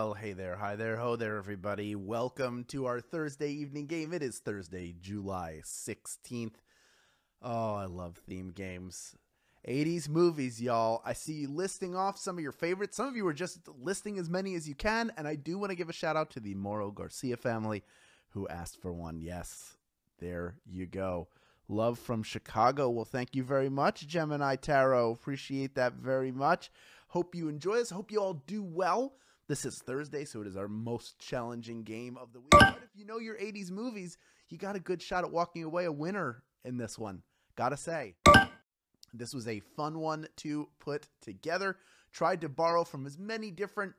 Well, hey there, hi there, ho there, everybody. Welcome to our Thursday evening game. It is Thursday, July 16th. Oh, I love theme games. 80s movies, y'all. I see you listing off some of your favorites. Some of you are just listing as many as you can, and I do want to give a shout out to the Moro Garcia family who asked for one. Yes, there you go. Love from Chicago. Well, thank you very much, Gemini Tarot. Appreciate that very much. Hope you enjoy this. Hope you all do well. This is Thursday, so it is our most challenging game of the week. But if you know your 80s movies, you got a good shot at walking away a winner in this one. Gotta say, this was a fun one to put together. Tried to borrow from as many different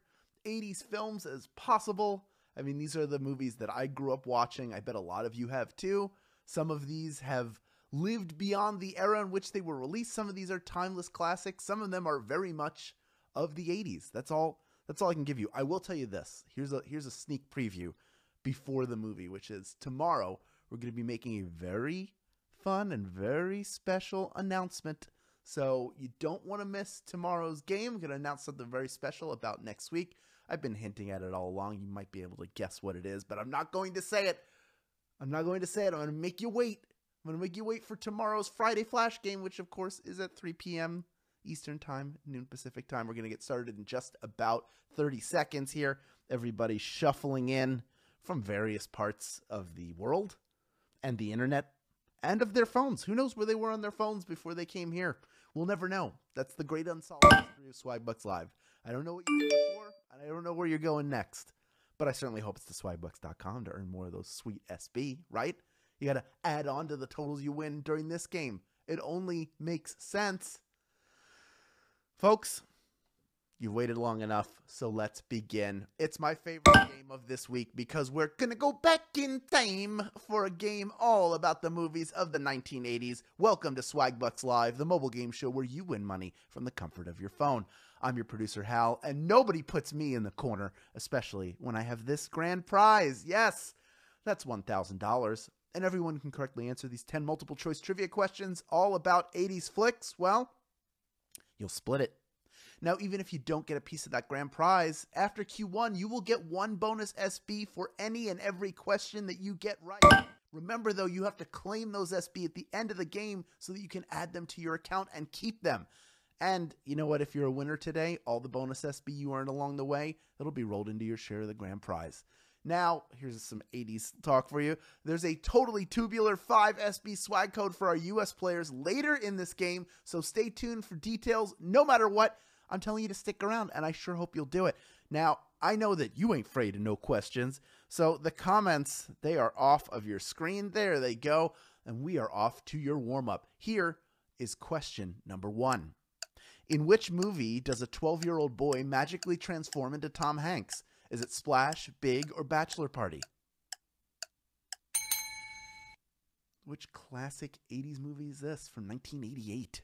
80s films as possible. I mean, these are the movies that I grew up watching. I bet a lot of you have too. Some of these have lived beyond the era in which they were released. Some of these are timeless classics. Some of them are very much of the 80s. That's all I can give you. I will tell you this. Here's a sneak preview before the movie, which is tomorrow we're going to be making a very fun and very special announcement. So you don't want to miss tomorrow's game. I'm going to announce something very special about next week. I've been hinting at it all along. You might be able to guess what it is, but I'm not going to say it. I'm going to make you wait. I'm going to make you wait for tomorrow's Friday Flash game, which of course is at 3 p.m. Eastern Time, noon Pacific Time. We're going to get started in just about 30 seconds here. Everybody shuffling in from various parts of the world and the internet and of their phones. Who knows where they were on their phones before they came here? We'll never know. That's the great unsolved mystery of Swagbucks Live. I don't know what you did before, and I don't know where you're going next. But I certainly hope it's to swagbucks.com to earn more of those sweet SB, right? You got to add on to the totals you win during this game. It only makes sense. Folks, you've waited long enough, so let's begin. It's my favorite game of this week because we're going to go back in time for a game all about the movies of the 1980s. Welcome to Swagbucks Live, the mobile game show where you win money from the comfort of your phone. I'm your producer, Hal, and nobody puts me in the corner, especially when I have this grand prize. Yes, that's $1,000. And everyone can correctly answer these 10 multiple choice trivia questions all about 80s flicks. Well, you'll split it. Now, even if you don't get a piece of that grand prize, after Q1, you will get one bonus SB for any and every question that you get right. Remember, though, you have to claim those SB at the end of the game so that you can add them to your account and keep them. And you know what? If you're a winner today, all the bonus SB you earn along the way, it'll be rolled into your share of the grand prize. Now, here's some 80s talk for you. There's a totally tubular 5 SB swag code for our US players later in this game, so stay tuned for details. No matter what, I'm telling you to stick around, and I sure hope you'll do it. Now, I know that you ain't afraid of no questions, so the comments, they are off of your screen. There they go, and we are off to your warm-up. Here is question number 1. In which movie does a 12-year-old boy magically transform into Tom Hanks? Is it Splash, Big, or Bachelor Party? Which classic 80s movie is this from 1988?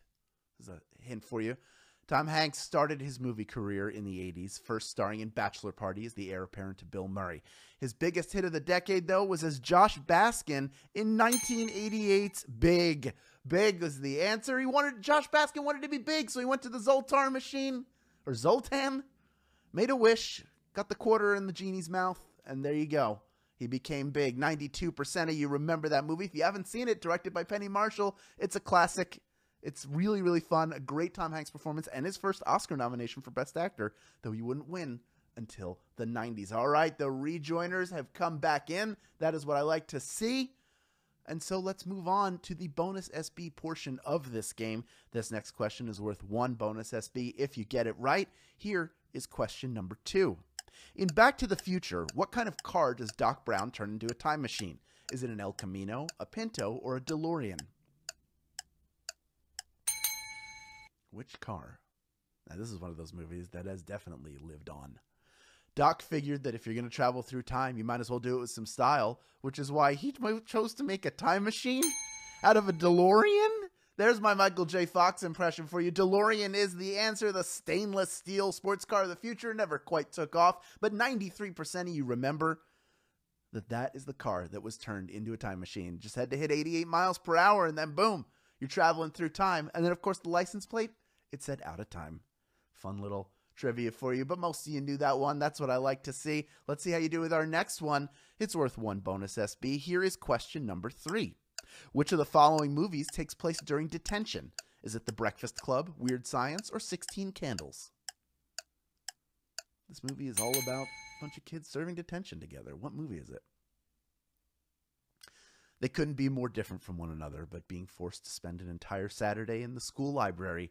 There's a hint for you. Tom Hanks started his movie career in the 80s, first starring in Bachelor Party as the heir apparent to Bill Murray. His biggest hit of the decade, though, was as Josh Baskin in 1988's Big. Big was the answer. Josh Baskin wanted to be big, so he went to the Zoltar machine, or Zoltan, made a wish, got the quarter in the genie's mouth, and there you go. He became big. 92% of you remember that movie. If you haven't seen it, directed by Penny Marshall, it's a classic. It's really, really fun. A great Tom Hanks performance and his first Oscar nomination for Best Actor, though he wouldn't win until the 90s. All right, the rejoiners have come back in. That is what I like to see. And so let's move on to the bonus SB portion of this game. This next question is worth 1 bonus SB if you get it right. Here is question number 2. In Back to the Future, what kind of car does Doc Brown turn into a time machine? Is it an El Camino, a Pinto, or a DeLorean? Which car? Now, this is one of those movies that has definitely lived on. Doc figured that if you're going to travel through time, you might as well do it with some style, which is why he chose to make a time machine out of a DeLorean. There's my Michael J. Fox impression for you. DeLorean is the answer. The stainless steel sports car of the future never quite took off, but 93% of you remember that is the car that was turned into a time machine. Just had to hit 88 miles per hour, and then boom, you're traveling through time. And then, of course, the license plate, it said out of time. Fun little trivia for you, but most of you knew that one. That's what I like to see. Let's see how you do with our next one. It's worth 1 bonus SB. Here is question number 3. Which of the following movies takes place during detention? Is it The Breakfast Club, Weird Science, or 16 Candles? This movie is all about a bunch of kids serving detention together. What movie is it? They couldn't be more different from one another, but being forced to spend an entire Saturday in the school library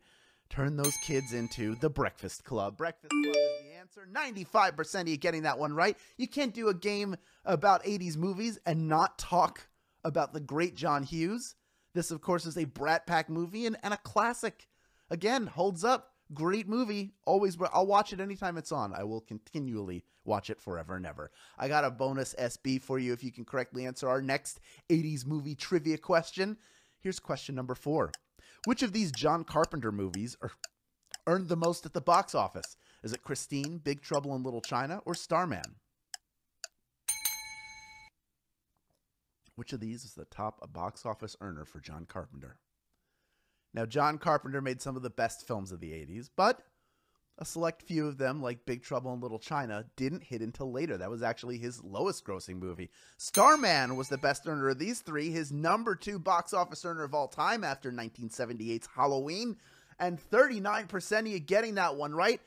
turned those kids into The Breakfast Club. Breakfast Club is the answer. 95% of you getting that one right. You can't do a game about 80s movies and not talk about the great John Hughes. This, of course, is a Brat Pack movie and a classic. Again, holds up. Great movie. Always, I'll watch it anytime it's on. I will continually watch it forever and ever. I got a bonus SB for you if you can correctly answer our next 80s movie trivia question. Here's question number 4. Which of these John Carpenter movies earned the most at the box office? Is it Christine, Big Trouble in Little China, or Starman? Which of these is the top box office earner for John Carpenter? Now, John Carpenter made some of the best films of the 80s, but a select few of them, like Big Trouble in Little China, didn't hit until later. That was actually his lowest grossing movie. Starman was the best earner of these three, his number 2 box office earner of all time after 1978's Halloween, and 39% of you getting that one right.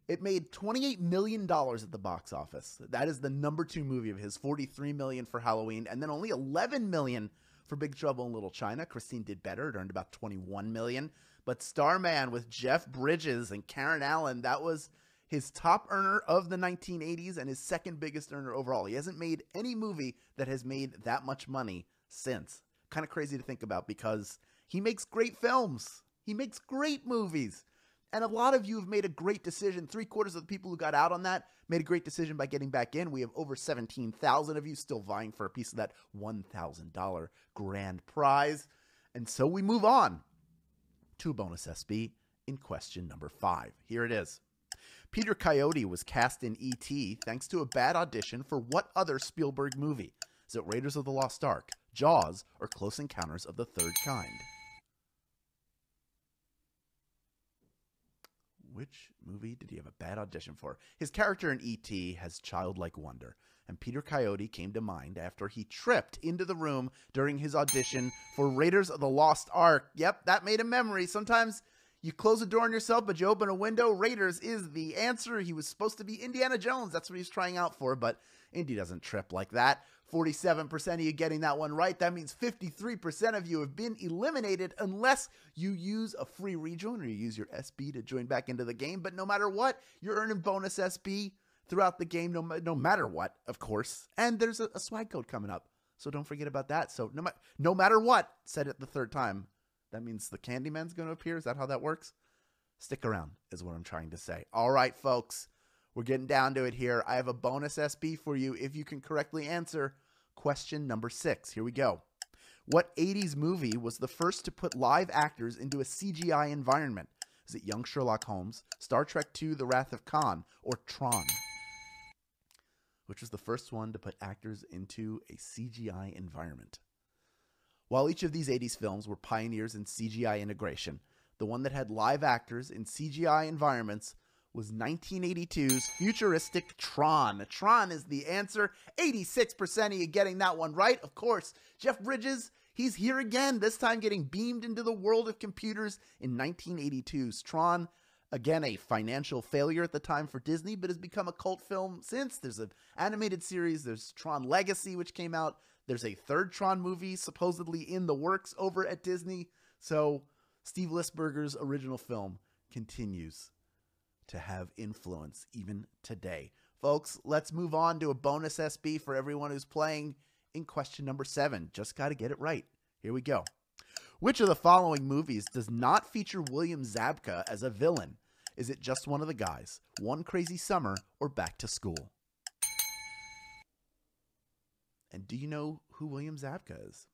It made $28 million at the box office. That is the number 2 movie of his, $43 million for Halloween, and then only $11 million for Big Trouble in Little China. Christine did better. It earned about $21 million. But Starman with Jeff Bridges and Karen Allen, that was his top earner of the 1980s and his second biggest earner overall. He hasn't made any movie that has made that much money since. Kind of crazy to think about because he makes great films. He makes great movies. And a lot of you have made a great decision. 3/4 of the people who got out on that made a great decision by getting back in. We have over 17,000 of you still vying for a piece of that $1,000 grand prize. And so we move on to a bonus SB in question number 5. Here it is. Peter Coyote was cast in E.T. thanks to a bad audition for what other Spielberg movie? Is it Raiders of the Lost Ark, Jaws, or Close Encounters of the Third Kind? Which movie did he have a bad audition for? His character in E.T. has childlike wonder, and Peter Coyote came to mind after he tripped into the room during his audition for Raiders of the Lost Ark. Yep, that made a memory. Sometimes you close a door on yourself, but you open a window. Raiders is the answer. He was supposed to be Indiana Jones. That's what he's trying out for, but Indy doesn't trip like that. 47% of you getting that one right. That means 53% of you have been eliminated unless you use a free rejoin or you use your SB to join back into the game. But no matter what, you're earning bonus SB throughout the game, no matter what, of course. And there's a swag code coming up, so don't forget about that. So no matter what, said it the third time, that means the Candyman's going to appear. Is that how that works? Stick around is what I'm trying to say. All right, folks. We're getting down to it here. I have a bonus SB for you if you can correctly answer question number 6. Here we go. What 80s movie was the first to put live actors into a CGI environment? Is it Young Sherlock Holmes, Star Trek II, The Wrath of Khan, or Tron? Which was the first one to put actors into a CGI environment? While each of these 80s films were pioneers in CGI integration, the one that had live actors in CGI environments was 1982's futuristic Tron. Tron is the answer. 86% of you getting that one right. Of course, Jeff Bridges, he's here again, this time getting beamed into the world of computers in 1982's Tron. Again, a financial failure at the time for Disney, but has become a cult film since. There's an animated series. There's Tron Legacy, which came out. There's a third Tron movie supposedly in the works over at Disney. So Steve Lisberger's original film continues to have influence even today. Folks, let's move on to a bonus SB for everyone who's playing in question number 7. Just got to get it right. Here we go. Which of the following movies does not feature William Zabka as a villain? Is it Just One of the Guys, One Crazy Summer, or Back to School? And do you know who William Zabka is?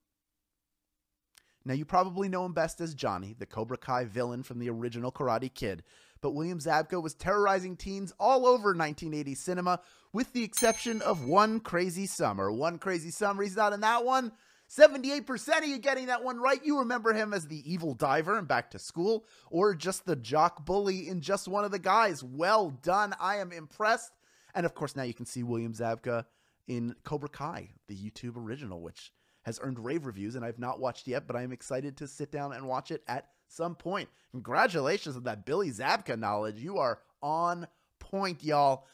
Now, you probably know him best as Johnny, the Cobra Kai villain from the original Karate Kid, but William Zabka was terrorizing teens all over 1980 cinema, with the exception of One Crazy Summer. One Crazy Summer, he's not in that one. 78% of you getting that one right. You remember him as the evil diver in Back to School, or just the jock bully in Just One of the Guys. Well done. I am impressed. And of course, now you can see William Zabka in Cobra Kai, the YouTube original, which has earned rave reviews, and I've not watched yet, but I'm excited to sit down and watch it at some point. Congratulations on that Billy Zabka knowledge. You are on point, y'all.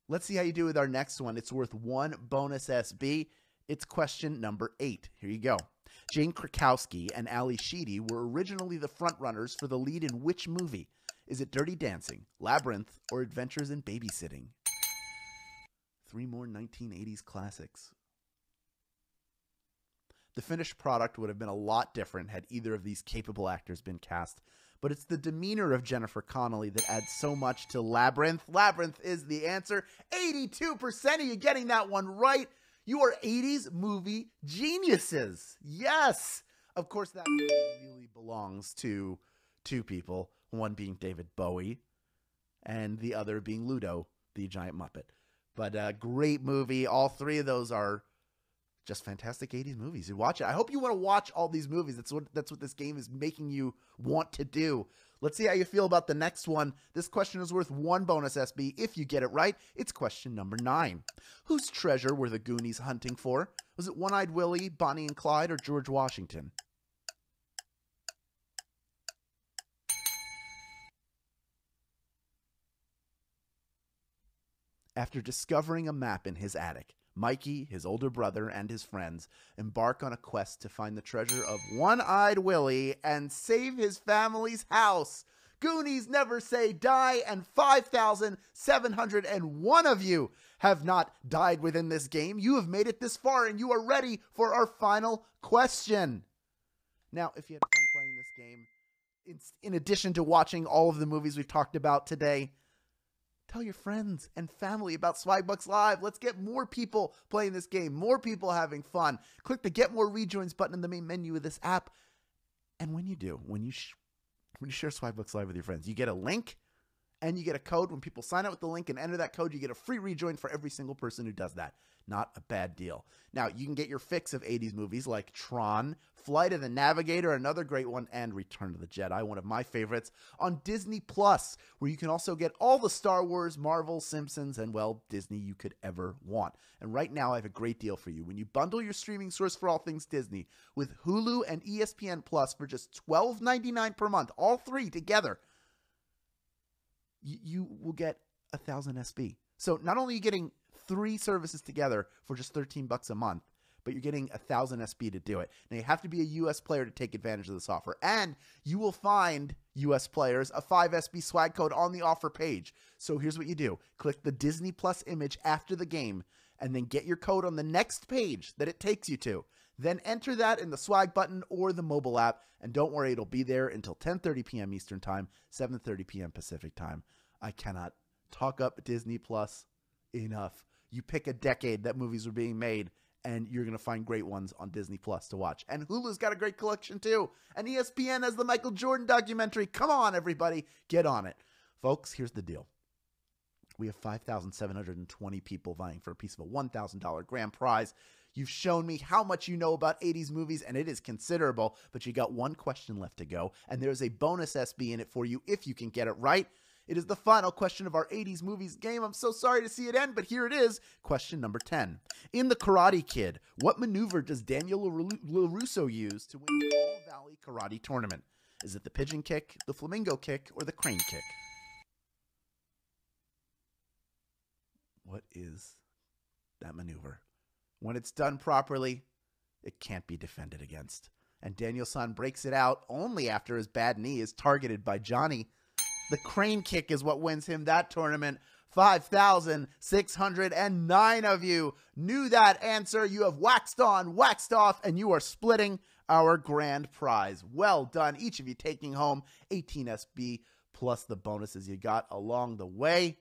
Let's see how you do with our next one. It's worth 1 bonus SB. It's question number 8. Here you go. Jane Krakowski and Ali Sheedy were originally the frontrunners for the lead in which movie? Is it Dirty Dancing, Labyrinth, or Adventures in Babysitting? 3 more 1980s classics. The finished product would have been a lot different had either of these capable actors been cast, but it's the demeanor of Jennifer Connelly that adds so much to Labyrinth. Labyrinth is the answer. 82% of you getting that one right. You are 80s movie geniuses. Yes. Of course, that really belongs to 2 people, one being David Bowie and the other being Ludo, the giant Muppet. But a great movie. All 3 of those are just fantastic 80s movies. You watch it. I hope you want to watch all these movies. That's what this game is making you want to do. Let's see how you feel about the next one. This question is worth 1 bonus SB. If you get it right, it's question number 9. Whose treasure were the Goonies hunting for? Was it One-Eyed Willie, Bonnie and Clyde, or George Washington? After discovering a map in his attic, Mikey, his older brother, and his friends embark on a quest to find the treasure of One-Eyed Willie and save his family's house. Goonies never say die, and 5,701 of you have not died within this game. You have made it this far, and you are ready for our final question. Now, if you had fun playing this game, in addition to watching all of the movies we've talked about today, tell your friends and family about Swagbucks Live. Let's get more people playing this game, more people having fun. Click the Get More Rejoins button in the main menu of this app. And when you do, when you share Swagbucks Live with your friends, you get a link and you get a code. When people sign up with the link and enter that code, you get a free rejoin for every single person who does that. Not a bad deal. Now, you can get your fix of 80s movies like Tron, Flight of the Navigator, another great one, and Return of the Jedi, one of my favorites, on Disney Plus, where you can also get all the Star Wars, Marvel, Simpsons, and, well, Disney you could ever want. And right now, I have a great deal for you. When you bundle your streaming source for all things Disney with Hulu and ESPN Plus for just $12.99 per month, all 3 together, you will get 1,000 SB. So not only are you getting 3 services together for just $13 a month, but you're getting 1,000 SB to do it. Now, you have to be a U.S. player to take advantage of this offer, and you will find U.S. players a 5 SB swag code on the offer page. So here's what you do. Click the Disney Plus image after the game, and then get your code on the next page that it takes you to. Then enter that in the swag button or the mobile app, and don't worry, it'll be there until 10:30 p.m. Eastern Time, 7:30 p.m. Pacific Time. I cannot talk up Disney Plus enough. You pick a decade that movies were being made, and you're going to find great ones on Disney Plus to watch. And Hulu's got a great collection, too. And ESPN has the Michael Jordan documentary. Come on, everybody. Get on it. Folks, here's the deal. We have 5,720 people vying for a piece of a $1,000 grand prize. You've shown me how much you know about 80s movies, and it is considerable. But you got 1 question left to go, and there's a bonus SB in it for you if you can get it right. It is the final question of our 80s movies game. I'm so sorry to see it end, but here it is. Question number 10. In The Karate Kid, what maneuver does Daniel LaRusso use to win the All Valley Karate Tournament? Is it the pigeon kick, the flamingo kick, or the crane kick? What is that maneuver? When it's done properly, it can't be defended against. And Daniel-san breaks it out only after his bad knee is targeted by Johnny. The crane kick is what wins him that tournament. 5,609 of you knew that answer. You have waxed on, waxed off, and you are splitting our grand prize. Well done. Each of you taking home 18 SB plus the bonuses you got along the way.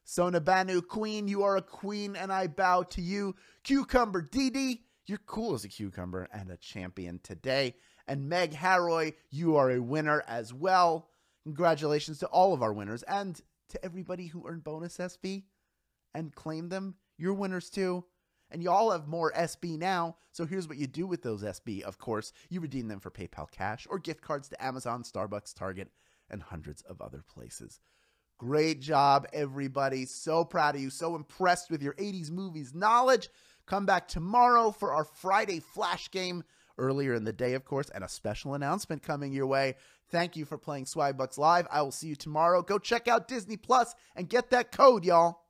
Sonabanu Queen, you are a queen, and I bow to you. Cucumber Dee, you're cool as a cucumber and a champion today. And Meg Harroy, you are a winner as well. Congratulations to all of our winners and to everybody who earned bonus SB and claimed them. You're winners too. And y'all have more SB now, so here's what you do with those SB, of course. You redeem them for PayPal Cash or gift cards to Amazon, Starbucks, Target, and hundreds of other places. Great job, everybody. So proud of you. So impressed with your 80s movies knowledge. Come back tomorrow for our Friday Flash game earlier in the day, of course, and a special announcement coming your way. Thank you for playing Swagbucks Live. I will see you tomorrow. Go check out Disney Plus and get that code, y'all.